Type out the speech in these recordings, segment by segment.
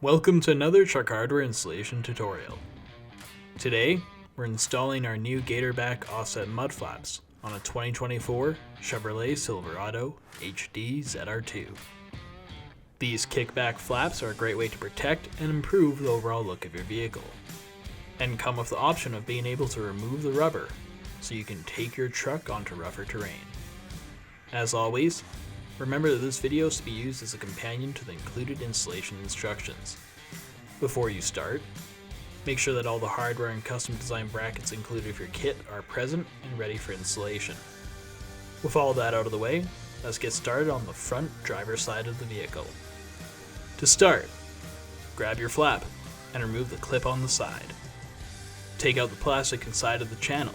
Welcome to another truck hardware installation tutorial. Today, we're installing our new Gatorback offset mudflaps on a 2024 Chevrolet Silverado HD ZR2. These kickback flaps are a great way to protect and improve the overall look of your vehicle, and come with the option of being able to remove the rubber so you can take your truck onto rougher terrain. As always, remember that this video is to be used as a companion to the included installation instructions. Before you start, make sure that all the hardware and custom design brackets included with your kit are present and ready for installation. With all that out of the way, let's get started on the front driver's side of the vehicle. To start, grab your flap and remove the clip on the side. Take out the plastic inside of the channel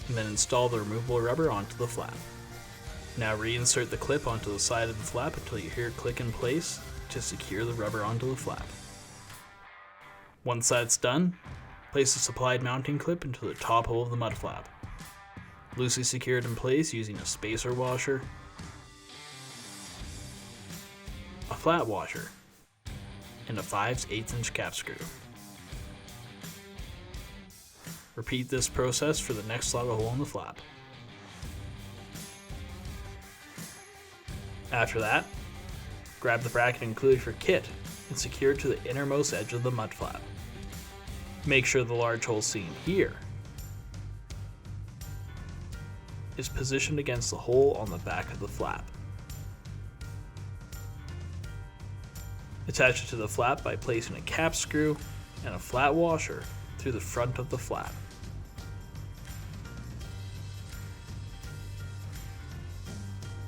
and then install the removable rubber onto the flap. Now reinsert the clip onto the side of the flap until you hear it click in place to secure the rubber onto the flap. Once that's done, place the supplied mounting clip into the top hole of the mud flap. Loosely secure it in place using a spacer washer, a flat washer, and a 5/8" cap screw. Repeat this process for the next slot of hole in the flap. After that, grab the bracket included for kit and secure it to the innermost edge of the mud flap. Make sure the large hole seen here is positioned against the hole on the back of the flap. Attach it to the flap by placing a cap screw and a flat washer through the front of the flap.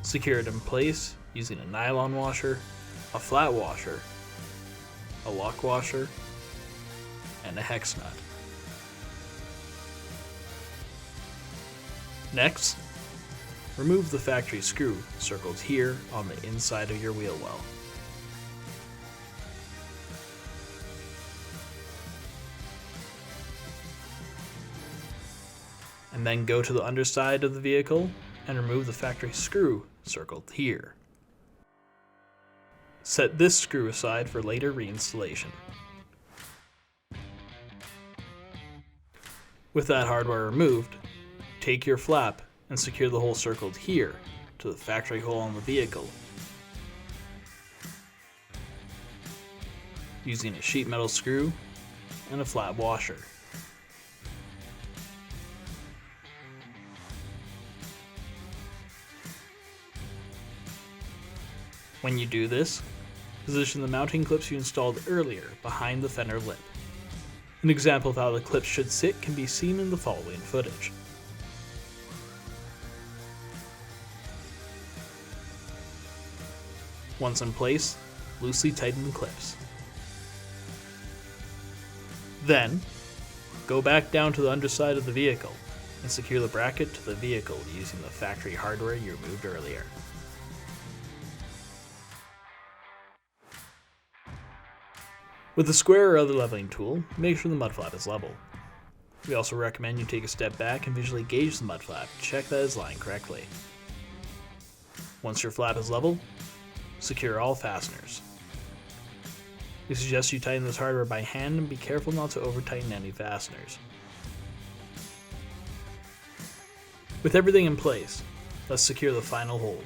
Secure it in place using a nylon washer, a flat washer, a lock washer, and a hex nut. Next, remove the factory screw circled here on the inside of your wheel well. And then go to the underside of the vehicle and remove the factory screw circled here. Set this screw aside for later reinstallation. With that hardware removed, take your flap and secure the hole circled here to the factory hole on the vehicle using a sheet metal screw and a flat washer. When you do this, position the mounting clips you installed earlier behind the fender lip. An example of how the clips should sit can be seen in the following footage. Once in place, loosely tighten the clips. Then, go back down to the underside of the vehicle and secure the bracket to the vehicle using the factory hardware you removed earlier. With a square or other leveling tool, make sure the mud flap is level. We also recommend you take a step back and visually gauge the mud flap to check that it's lying correctly. Once your flap is level, secure all fasteners. We suggest you tighten this hardware by hand and be careful not to over tighten any fasteners. With everything in place, let's secure the final hole.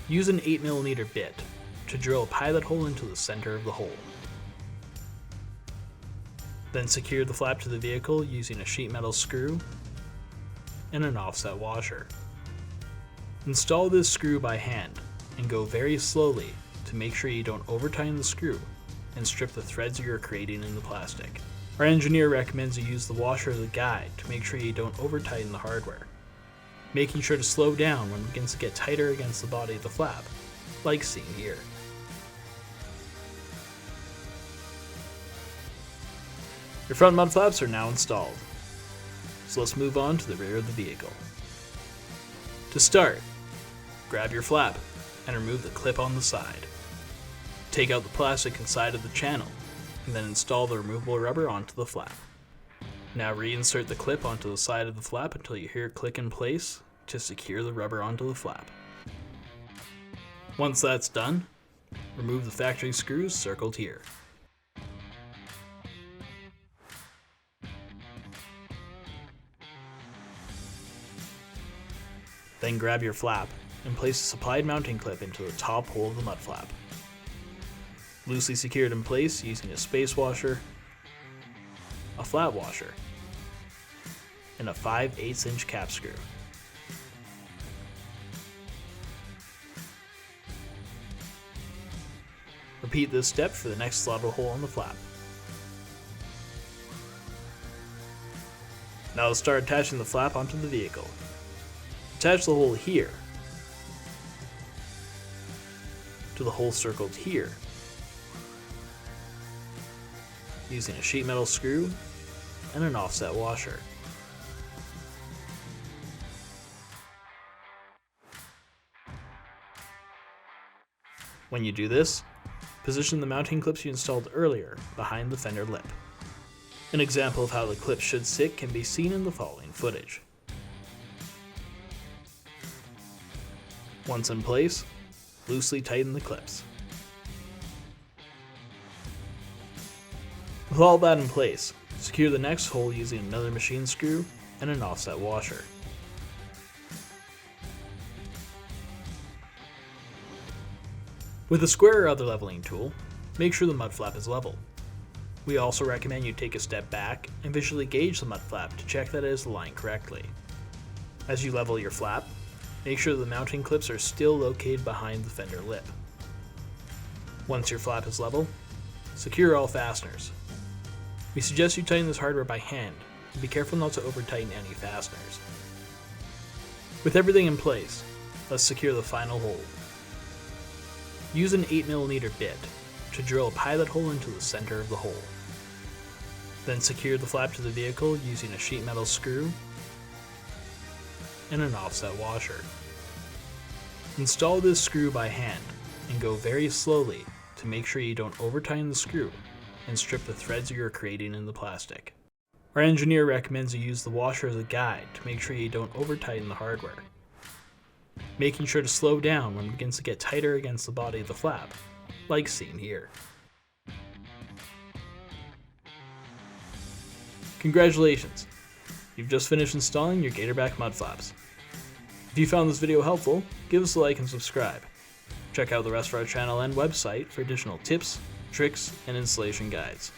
Use an 8mm bit to drill a pilot hole into the center of the hole. Then secure the flap to the vehicle using a sheet metal screw and an offset washer. Install this screw by hand and go very slowly to make sure you don't over tighten the screw and strip the threads you are creating in the plastic. Our engineer recommends you use the washer as a guide to make sure you don't over tighten the hardware, making sure to slow down when it begins to get tighter against the body of the flap, like seen here. Your front mud flaps are now installed, so let's move on to the rear of the vehicle. To start, grab your flap and remove the clip on the side. Take out the plastic inside of the channel and then install the removable rubber onto the flap. Now reinsert the clip onto the side of the flap until you hear it click in place to secure the rubber onto the flap. Once that's done, remove the factory screws circled here. Then grab your flap and place the supplied mounting clip into the top hole of the mud flap. Loosely secure it in place using a space washer, a flat washer, and a 5/8 inch cap screw. Repeat this step for the next slotted hole on the flap. Now let's start attaching the flap onto the vehicle. Attach the hole here to the hole circled here using a sheet metal screw and an offset washer. When you do this, position the mounting clips you installed earlier behind the fender lip. An example of how the clip should sit can be seen in the following footage. Once in place, loosely tighten the clips. With all that in place, secure the next hole using another machine screw and an offset washer. With a square or other leveling tool, make sure the mud flap is level. We also recommend you take a step back and visually gauge the mud flap to check that it is aligned correctly. As you level your flap, make sure the mounting clips are still located behind the fender lip. Once your flap is level, secure all fasteners. We suggest you tighten this hardware by hand, and be careful not to over tighten any fasteners. With everything in place, let's secure the final hole. Use an 8mm bit to drill a pilot hole into the center of the hole. Then secure the flap to the vehicle using a sheet metal screw and an offset washer. Install this screw by hand and go very slowly to make sure you don't over tighten the screw and strip the threads you are creating in the plastic. Our engineer recommends you use the washer as a guide to make sure you don't over tighten the hardware, making sure to slow down when it begins to get tighter against the body of the flap, like seen here. Congratulations! You've just finished installing your Gatorback Mudflaps. If you found this video helpful, give us a like and subscribe. Check out the rest of our channel and website for additional tips, tricks, and installation guides.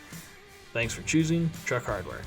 Thanks for choosing Truck Hardware.